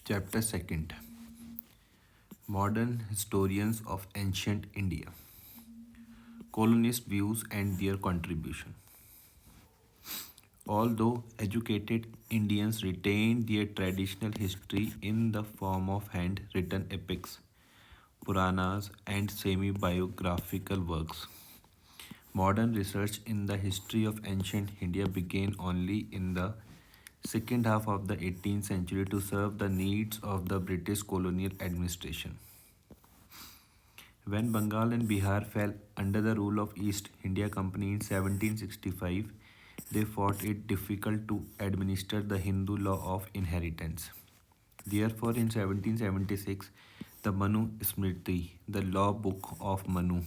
Chapter 2. Modern Historians of Ancient India. Colonist Views and Their Contribution. Although educated Indians retained their traditional history in the form of hand-written epics, Puranas, and semi-biographical works, modern research in the history of ancient India began only in the second half of the 18th century to serve the needs of the British colonial administration. When Bengal and Bihar fell under the rule of East India Company in 1765, they fought it difficult to administer the Hindu law of inheritance. Therefore, in 1776, the Manu Smriti, the law book of Manu,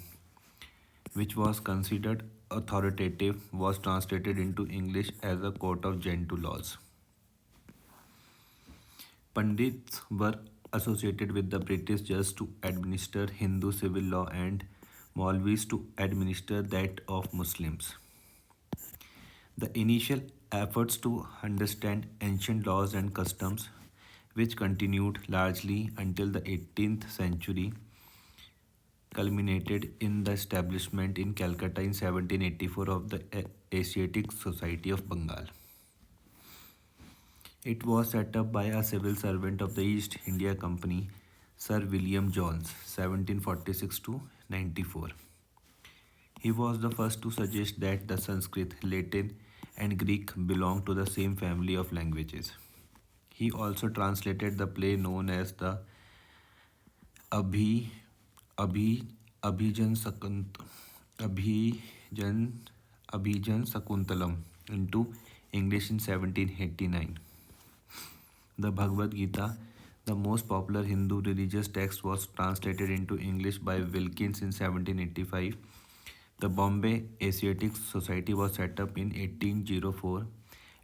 which was considered authoritative, was translated into English as a court of Gentoo laws. Pandits were associated with the British just to administer Hindu civil law and Maulvis to administer that of Muslims. The initial efforts to understand ancient laws and customs, which continued largely until the 18th century, culminated in the establishment in Calcutta in 1784 of the Asiatic Society of Bengal. It was set up by a civil servant of the East India Company, Sir William Jones, 1746 to 94. He was the first to suggest that the Sanskrit, Latin, and Greek belong to the same family of languages. He also translated the play known as the Abhi, Abhi, Abhijan, Sakunt, Abhijan, Abhijan Sakuntalam into English in 1789. The Bhagavad Gita, the most popular Hindu religious text, was translated into English by Wilkins in 1785. The Bombay Asiatic Society was set up in 1804,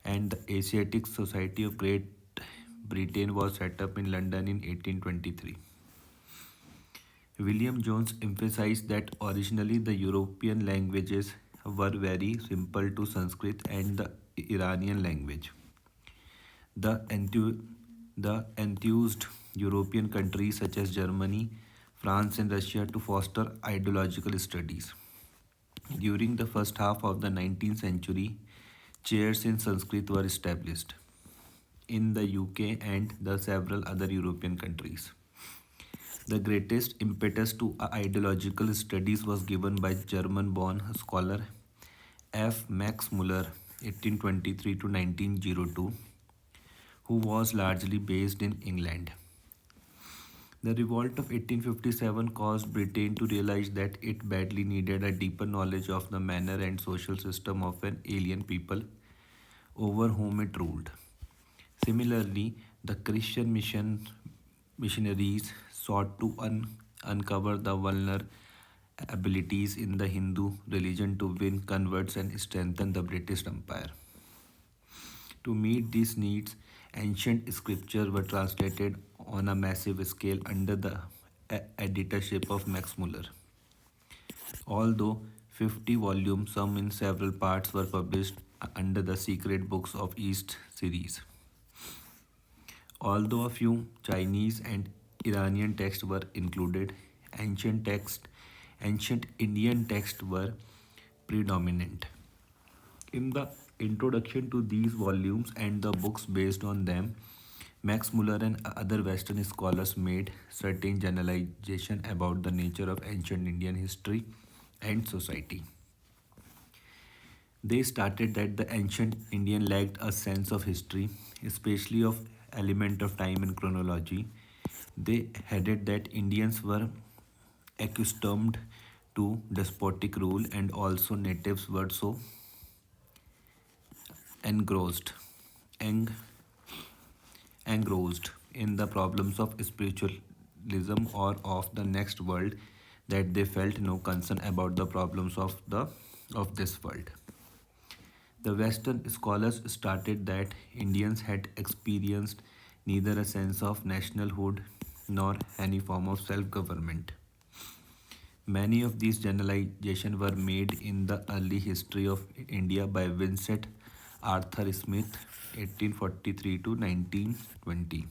and the Asiatic Society of Great Britain was set up in London in 1823. William Jones emphasized that originally the European languages were very simple to Sanskrit and the Iranian language. The, the enthused European countries such as Germany, France, and Russia to foster ideological studies. During the first half of the 19th century, chairs in Sanskrit were established in the UK and the several other European countries. The greatest impetus to ideological studies was given by German-born scholar F. Max Muller, 1823 to 1902, who was largely based in England. The revolt of 1857 caused Britain to realize that it badly needed a deeper knowledge of the manner and social system of an alien people over whom it ruled. Similarly, the Christian missionaries sought to uncover the vulnerabilities in the Hindu religion to win converts and strengthen the British Empire. To meet these needs, ancient scriptures were translated on a massive scale under the editorship of Max Muller. Although 50 volumes, some in several parts, were published under the Secret Books of East series. Although a few Chinese and Iranian texts were included, ancient Indian texts were predominant. In the introduction to these volumes and the books based on them, Max Muller and other Western scholars made certain generalization about the nature of ancient Indian history and society. They stated that the ancient Indian lacked a sense of history, especially of element of time and chronology. They added that Indians were accustomed to despotic rule and also natives were so engrossed eng- engrossed in the problems of spiritualism or of the next world that they felt no concern about the problems of this world. The Western scholars stated that Indians had experienced neither a sense of nationalhood nor any form of self-government. Many of these generalizations were made in the early history of India by Vincent Arthur Smith, 1843 to 1920.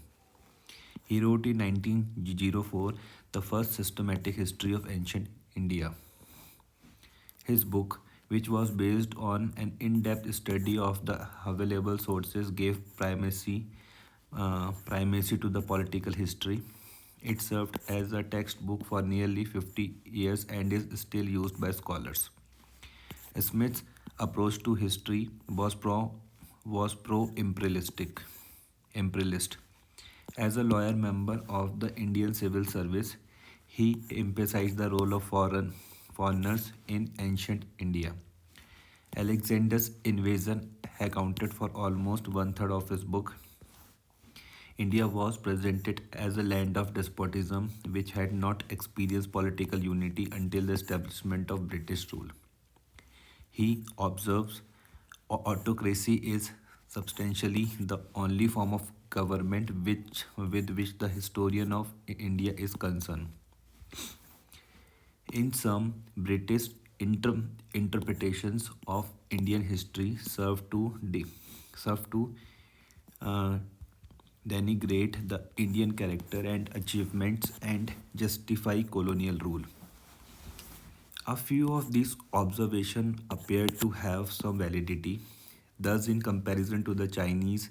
He wrote in 1904 the first systematic history of ancient India. His book, which was based on an in-depth study of the available sources, gave primacy to the political history. It served as a textbook for nearly 50 years and is still used by scholars. Smith's approach to history was pro imperialist. As a lawyer member of the Indian Civil Service, he emphasized the role of foreigners in ancient India. Alexander's invasion accounted for almost one third of his book. India was presented as a land of despotism which had not experienced political unity until the establishment of British rule. He observes autocracy is substantially the only form of government with which the historian of India is concerned. In some, British interpretations of Indian history serve to uh, denigrate the Indian character and achievements and justify colonial rule. A few of these observations appear to have some validity. Thus, in comparison to the Chinese,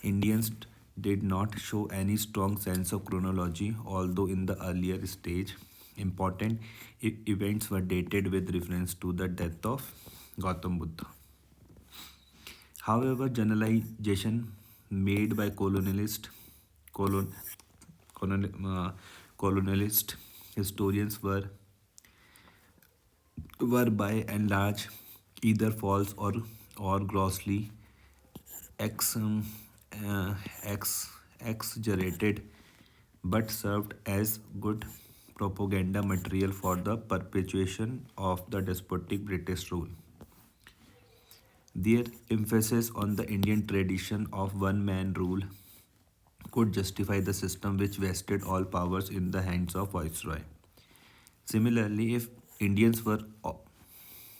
Indians did not show any strong sense of chronology, although in the earlier stage, important events were dated with reference to the death of Gautam Buddha. However, generalization made by colon, colon, uh, colonialist historians were by and large either false or grossly ex, um, uh, exaggerated, but served as good propaganda material for the perpetuation of the despotic British rule. Their emphasis on the Indian tradition of one man rule could justify the system which vested all powers in the hands of Viceroy. Similarly, if Indians were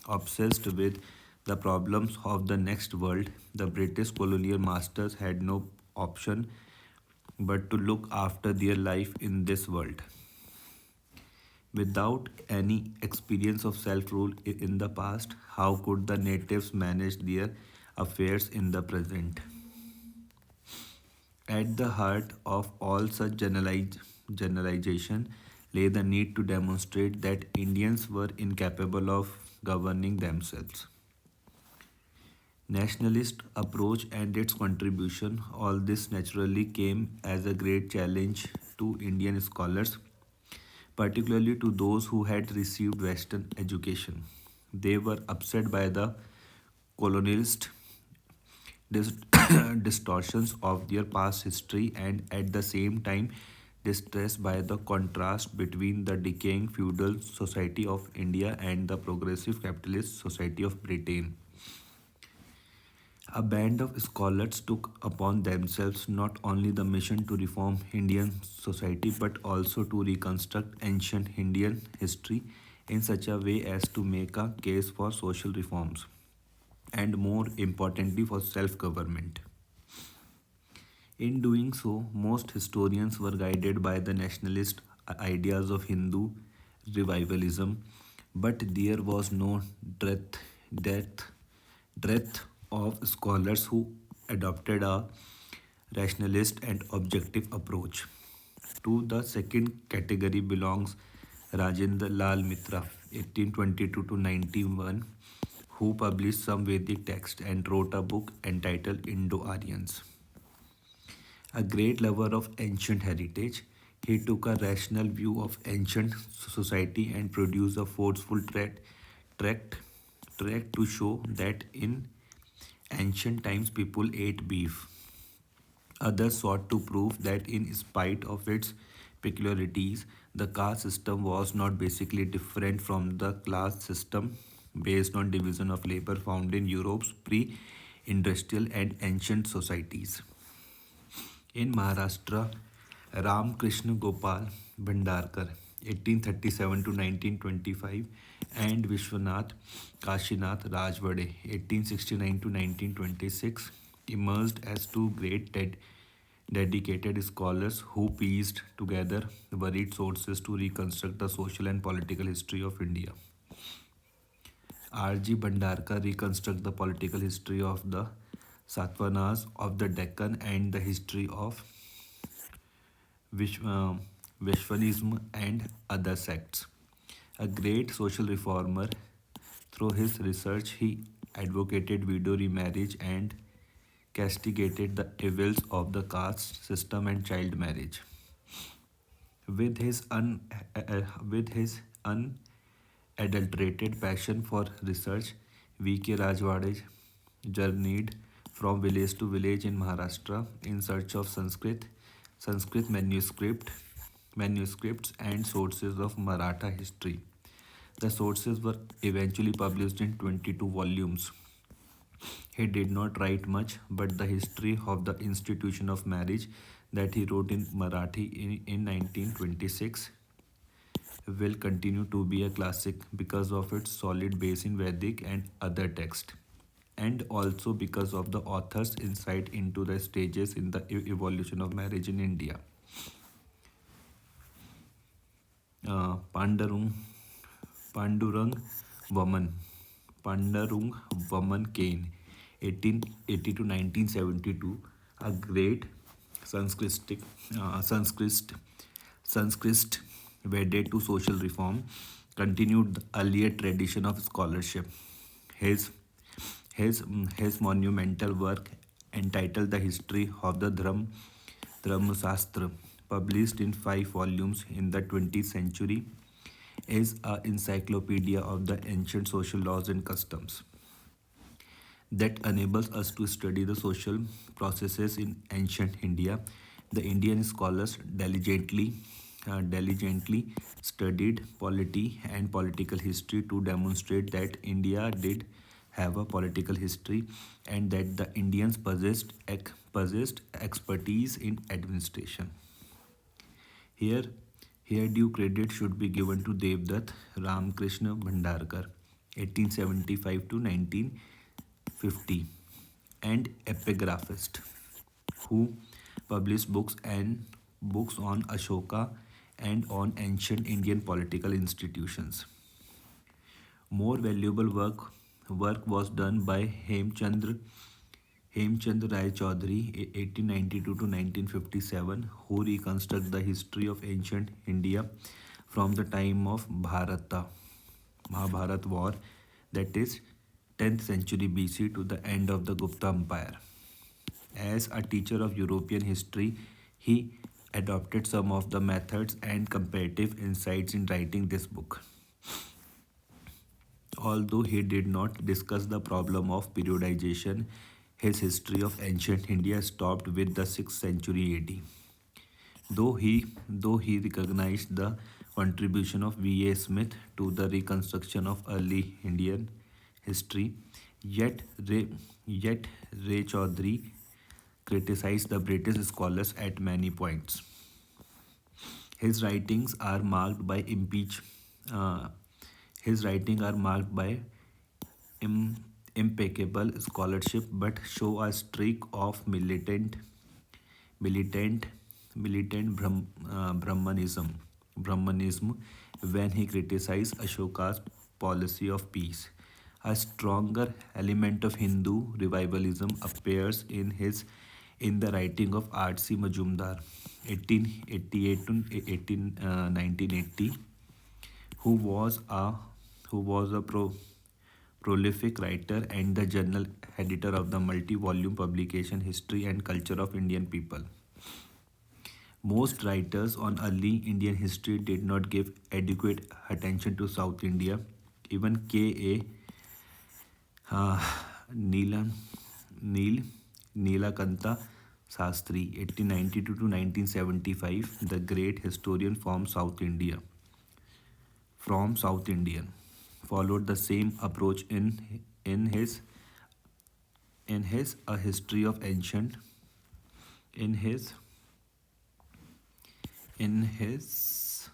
obsessed with the problems of the next world, the British colonial masters had no option but to look after their life in this world. Without any experience of self rule in the past, how could the natives manage their affairs in the present? At the heart of all such generalization lay the need to demonstrate that Indians were incapable of governing themselves. Nationalist approach and its contribution, all this naturally came as a great challenge to Indian scholars, particularly to those who had received Western education. They were upset by the colonialist dis- distortions of their past history and at the same time distressed by the contrast between the decaying feudal society of India and the progressive capitalist society of Britain. A band of scholars took upon themselves not only the mission to reform Indian society but also to reconstruct ancient Indian history in such a way as to make a case for social reforms and, more importantly, for self government. In doing so, most historians were guided by the nationalist ideas of Hindu revivalism, but there was no depth, breadth of scholars who adopted a rationalist and objective approach. To the second category belongs Rajendra Lal Mitra, 1822 to 91, who published some Vedic texts and wrote a book entitled Indo-Aryans. A great lover of ancient heritage, he took a rational view of ancient society and produced a forceful tract, tract to show that in ancient times people ate beef. Others sought to prove that, in spite of its peculiarities, the caste system was not basically different from the class system based on division of labor found in Europe's pre industrial and ancient societies. In Maharashtra, Ram Krishna Gopal Bhandarkar, 1837 to 1925, and Vishwanath Kashinath Rajwade, 1869 to 1926, emerged as two great dedicated scholars who pieced together varied sources to reconstruct the social and political history of India. R.G. Bhandarkar reconstruct the political history of the Satavahanas of the Deccan and the history of Vish, uh, Vaishnavism and other sects. A great social reformer, through his research, he advocated widow remarriage and castigated the evils of the caste system and child marriage. With his, with his unadulterated passion for research, V.K. Rajwade journeyed from village to village in Maharashtra in search of Sanskrit manuscripts and sources of Maratha history. The sources were eventually published in 22 volumes. He did not write much, but the history of the institution of marriage that he wrote in Marathi in 1926 will continue to be a classic because of its solid base in Vedic and other texts, and also because of the author's insight into the stages in the evolution of marriage in India. Pandurung, Pandurang Vaman, Pandurung Vaman Kane, 1880 to 1972, a great Sanskrit, Sanskrit, Sanskrit wedded to social reform, continued the earlier tradition of scholarship. His, his monumental work entitled The History of the Dharmasastra, published in 5 volumes in the 20th century, is an encyclopedia of the ancient social laws and customs that enables us to study the social processes in ancient India. The Indian scholars diligently studied polity and political history to demonstrate that India did have a political history and that the Indians possessed expertise in administration. Here, here due credit should be given to Devdutt Ramakrishna Bhandarkar, 1875 to 1950, and epigraphist, who published books on Ashoka and on ancient Indian political institutions. More valuable work was done by Hemchandra Rai Chaudhary, 1892 to 1957, who reconstruct the history of ancient India from the time of Mahabharat war, that is 10th century BC, to the end of the Gupta Empire. As a teacher of European history, he adopted some of the methods and comparative insights in writing this book. Although he did not discuss the problem of periodization, his history of ancient India stopped with the 6th century AD. Though he recognized the contribution of V.A. Smith to the reconstruction of early Indian history, yet yet Ray Chaudhary criticized the British scholars at many points. His writings are marked by uh, his writings are marked by Im- impeccable scholarship but show a streak of militant, Brahmanism when he criticized Ashoka's policy of peace. A stronger element of Hindu revivalism appears in the writing of R.C. Majumdar, 1888 to 1980, who was a prolific writer and the journal editor of the multi-volume publication History and Culture of Indian People. Most writers on early Indian history did not give adequate attention to South India. Even K.A. Neelam, Neel Neelakanta Sastri, 1892 to 1975, the great historian from South Indian, followed the same approach in his A History of Ancient in his in his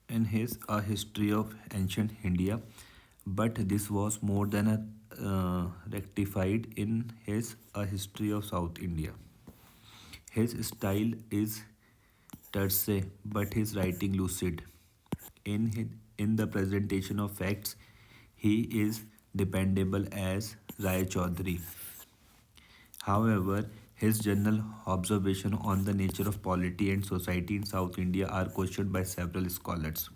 in his A History of Ancient India, but this was more than a rectified in his A History of South India. His style is terse, but his writing lucid. In the presentation of facts, he is dependable as Rai Chaudhary. However, his general observation on the nature of polity and society in South India are questioned by several scholars.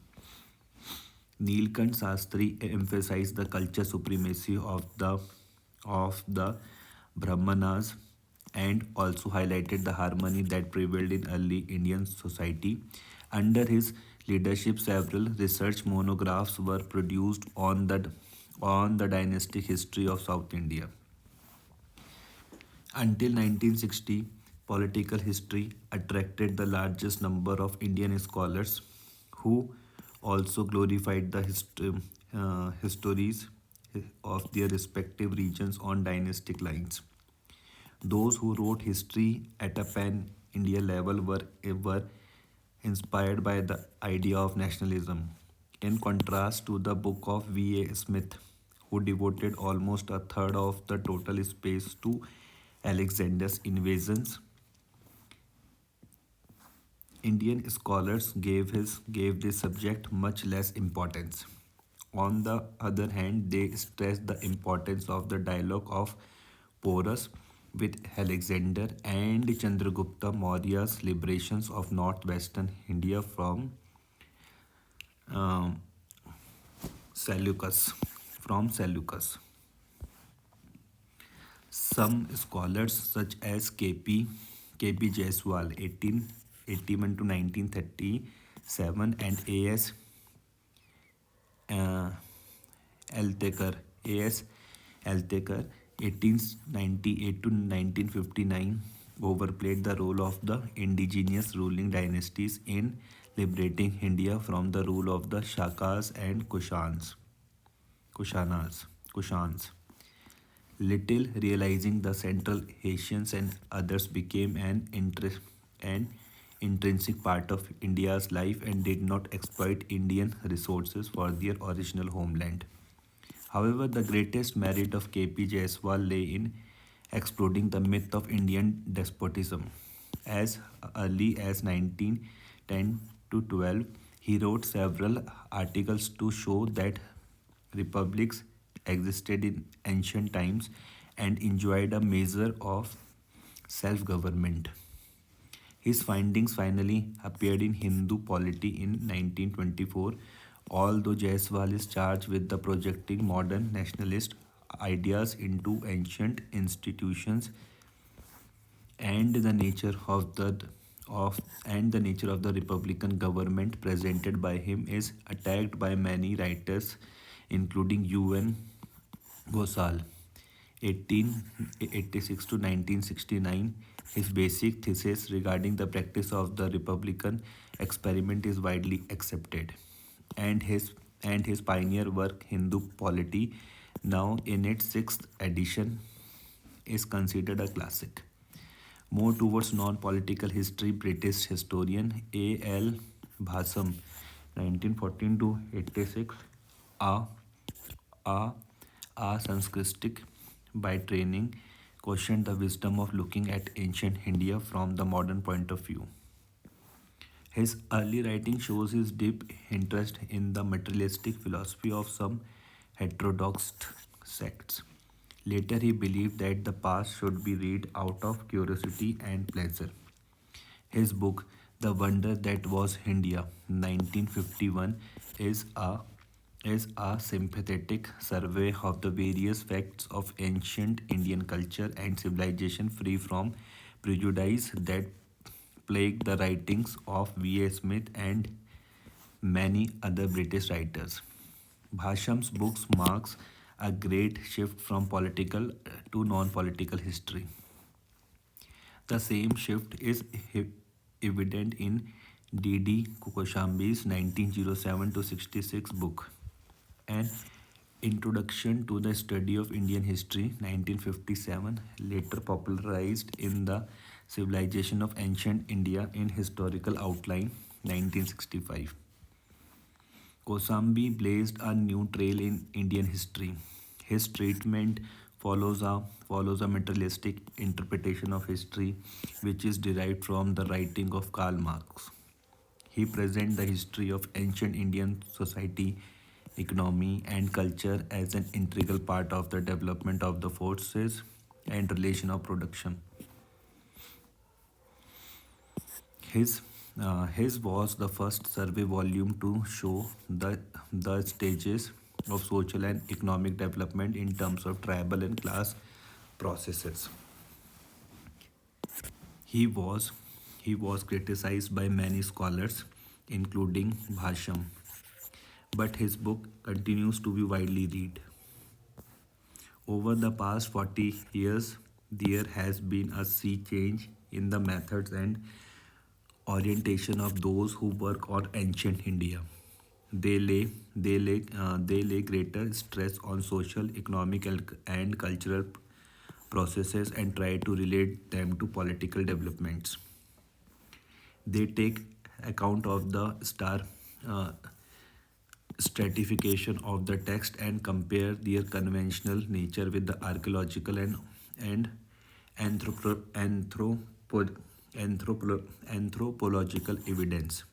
Neelkant Sastri emphasized the culture supremacy of the Brahmanas and also highlighted the harmony that prevailed in early Indian society. Under his leadership, several research monographs were produced on the dynastic history of South India. Until 1960, political history attracted the largest number of Indian scholars who also glorified the histories of their respective regions on dynastic lines. Those who wrote history at a pan India level were inspired by the idea of nationalism. In contrast to the book of V.A. Smith, who devoted almost a third of the total space to Alexander's invasions, Indian scholars gave this subject much less importance. On the other hand, they stressed the importance of the dialogue of Porus with Alexander and Chandragupta Maurya's liberations of northwestern India from um, Seleucus. From Seleucus. Some scholars such as K.P. Jaiswal 1881 to 1937 and uh, Altekar A.S. Altekar 1898 to 1959 overplayed the role of the indigenous ruling dynasties in liberating India from the rule of the Shakas and Kushans. Little realizing the Central Asians and others became an intrinsic part of India's life and did not exploit Indian resources for their original homeland. However, the greatest merit of K.P. Jaiswal lay in exploding the myth of Indian despotism. As early as 1910 to 12, he wrote several articles to show that republics existed in ancient times and enjoyed a measure of self government. His findings finally appeared in Hindu Polity in 1924, although Jaiswal is charged with the projecting modern nationalist ideas into ancient institutions and the nature of the republican government presented by him is attacked by many writers including UN Ghosal 1886 to 1969. His basic thesis regarding the practice of the Republican experiment is widely accepted, and his pioneer work Hindu Polity, now in its sixth edition, is considered a classic. More towards non-political history, British historian A.L. Bhasam, 1914 to 86, a a, a Sanskritic by training, questioned the wisdom of looking at ancient India from the modern point of view. His early writing shows his deep interest in the materialistic philosophy of some heterodox sects. Later, he believed that the past should be read out of curiosity and pleasure. His book, The Wonder That Was India, 1951, is a is a sympathetic survey of the various facts of ancient Indian culture and civilization free from prejudice that plagued the writings of V.A. Smith and many other British writers. Bhasham's books marks a great shift from political to non-political history. The same shift is evident in D.D. Koshambi's 1907 to 66 book, An Introduction to the Study of Indian History, 1957, later popularized in The Civilization of Ancient India in Historical Outline, 1965. Kosambi blazed a new trail in Indian history. His treatment follows a follows a materialistic interpretation of history, which is derived from the writing of Karl Marx. He presents the history of ancient Indian society, economy, and culture as an integral part of the development of the forces and relation of production. His his was the first survey volume to show the stages of social and economic development in terms of tribal and class processes. He was he was criticized by many scholars, including Bhasham, but his book continues to be widely read. Over the past 40 years, there has been a sea change in the methods and orientation of those who work on ancient India. They lay greater stress on social, economic, and cultural processes and try to relate them to political developments. They take account of the uh, stratification of the text and compare their conventional nature with the archaeological and anthropo, anthropological evidence.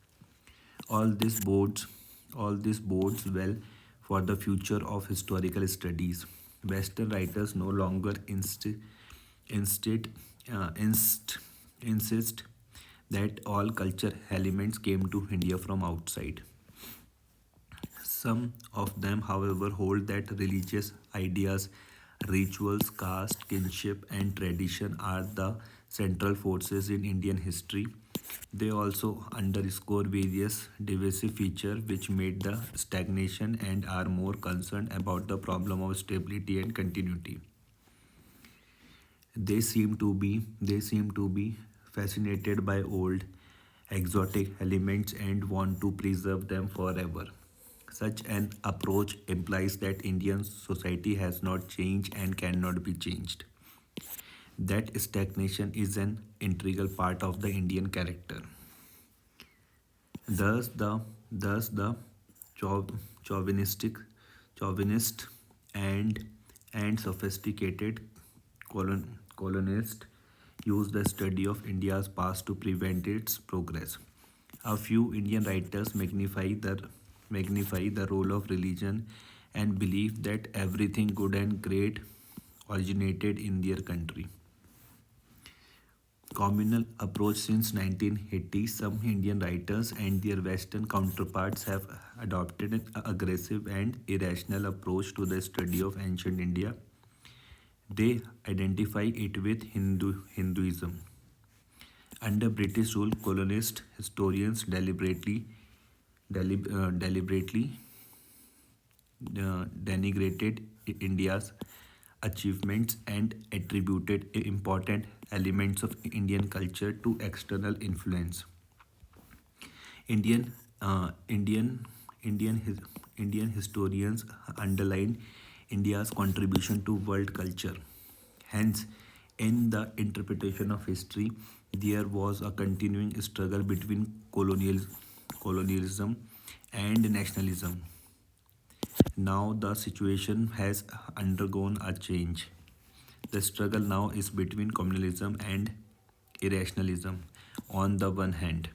All this bodes all this bodes well for the future of historical studies. Western writers no longer instead insist that all culture elements came to India from outside. Some of them, however, hold that religious ideas, rituals, caste, kinship, and tradition are the central forces in Indian history. They also underscore various divisive features which made the stagnation and are more concerned about the problem of stability and continuity. They seem to be fascinated by old exotic elements and want to preserve them forever. Such an approach implies that Indian society has not changed and cannot be changed. That stagnation is an integral part of the Indian character. Thus, the chau- chauvinistic, chauvinist and sophisticated colonist use the study of India's past to prevent its progress. A few Indian writers magnify the role of religion and believe that everything good and great originated in their country. Communal approach since 1980, some Indian writers and their Western counterparts have adopted an aggressive and irrational approach to the study of ancient India. They identify it with Hinduism. Under British rule, colonist historians deliberately denigrated India's achievements and attributed important elements of Indian culture to external influence. Indian Indian Indian historians underline India's contribution to world culture. Hence, in the interpretation of history, there was a continuing struggle between colonialism and nationalism. Now the situation has undergone a change. The struggle now is between communalism and irrationalism on the one hand,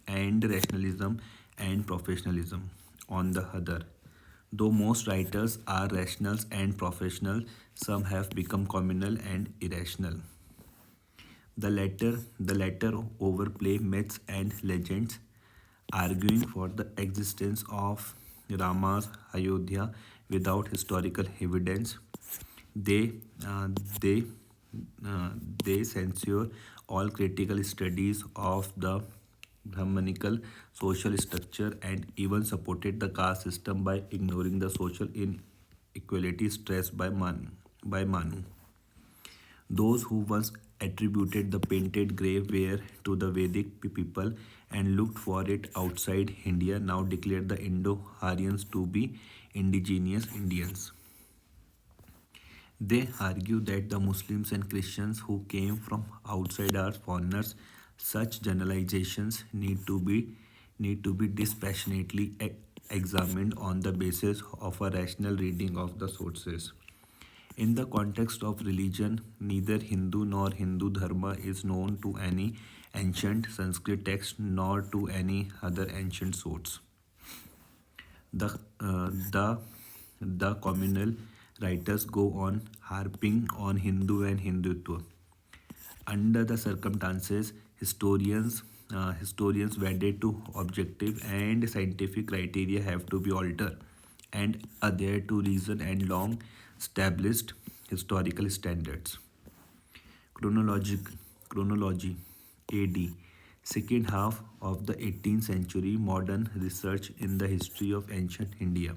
and rationalism and professionalism on the other. Though most writers are rationals and professional, some have become communal and irrational. The latter overplay myths and legends, arguing for the existence of Rama's Ayodhya without historical evidence. They uh, they uh, they censure all critical studies of the Brahmanical social structure and even supported the caste system by ignoring the social inequality stressed by Manu. Those who once attributed the painted grey ware to the Vedic people and looked for it outside India now declare the Indo-Aryans to be indigenous Indians. They argue that the Muslims and Christians who came from outside are foreigners. Such generalizations need to be dispassionately examined on the basis of a rational reading of the sources. In the context of religion, neither Hindu nor Hindu Dharma is known to any ancient Sanskrit text nor to any other ancient source. The, uh, the, the communal writers go on harping on Hindu and Hindutva. Under the circumstances, historians wedded to objective and scientific criteria have to be altered and adhere to reason and long established historical standards. Chronology AD, second half of the 18th century, modern research in the history of ancient India.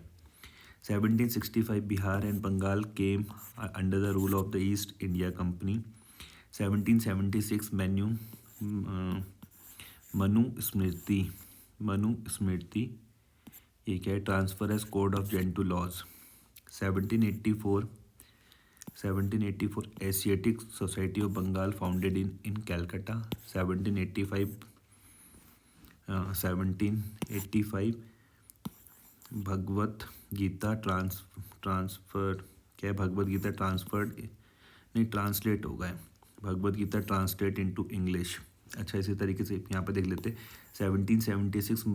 1765 Bihar and Bengal came under the rule of the East India Company. 1776 uh, Manu स्मृति ये क्या है transfer as code of Gentoo laws 1784 Asiatic society of Bengal founded in Calcutta 1785 Bhagavad Gita transferred क्या है Bhagavad Gita transferred नहीं translate हो गए Bhagavad Gita translate into English अच्छा इसी तरीके से यहाँ पे देख लेते 1776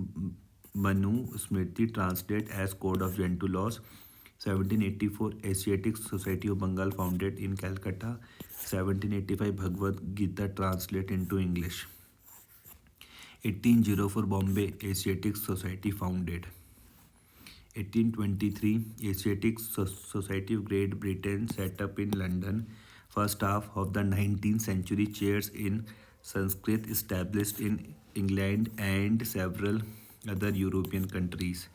Manu Smriti translate as code of Gentoo laws 1784 Asiatic society of Bengal founded in Calcutta 1785 Bhagavad Gita translate into English 1804 Bombay Asiatic society founded 1823 Asiatic Society of Great Britain set up in London. First half of the 19th century chairs in Sanskrit established in England and several other European countries.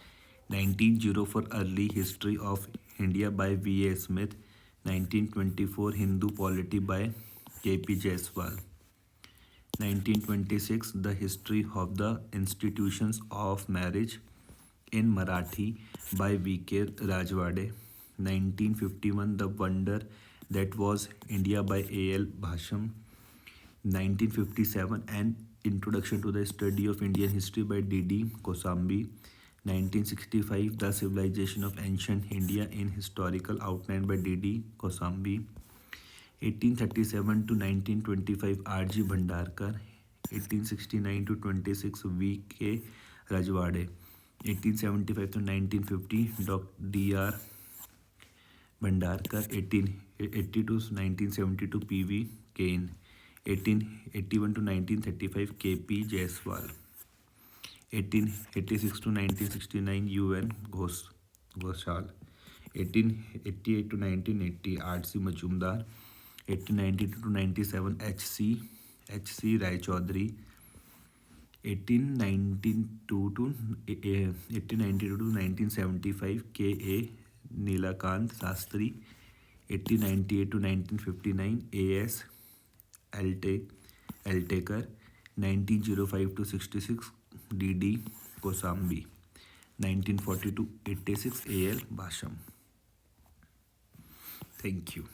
1904 Early History of India by V.A. Smith. 1924 Hindu Polity by K.P. Jaiswal. 1926 The History of the Institutions of Marriage in Marathi by V.K. Rajwade. 1951 The Wonder That Was India by A.L. Bhasham. 1957 An Introduction to the Study of Indian History by D.D. Kosambi. 1965 The Civilization of Ancient India in Historical Outline by D.D. Kosambi. 1837 to 1925 R.G. Bhandarkar. 1869 to 26 V.K. Rajwade. 1875 to 1950 D.R. Bhandarkar. 1880 to 1972 P.V. Kane. 1881 to 1935 K.P. Jaiswal. 1886 to 1969 U.N. Ghoshal. 1888 to 1980 R.C. Majumdar. 1892 to 97 H.C. Rai Chaudhary. 1892 to 1975 K.A. Nilakant Sastri. 1898 to 1959 A.S. Altekar. 1905 to 66 D.D. Kosambi. 1940 to 86 A.L. Bhasham. Thank you.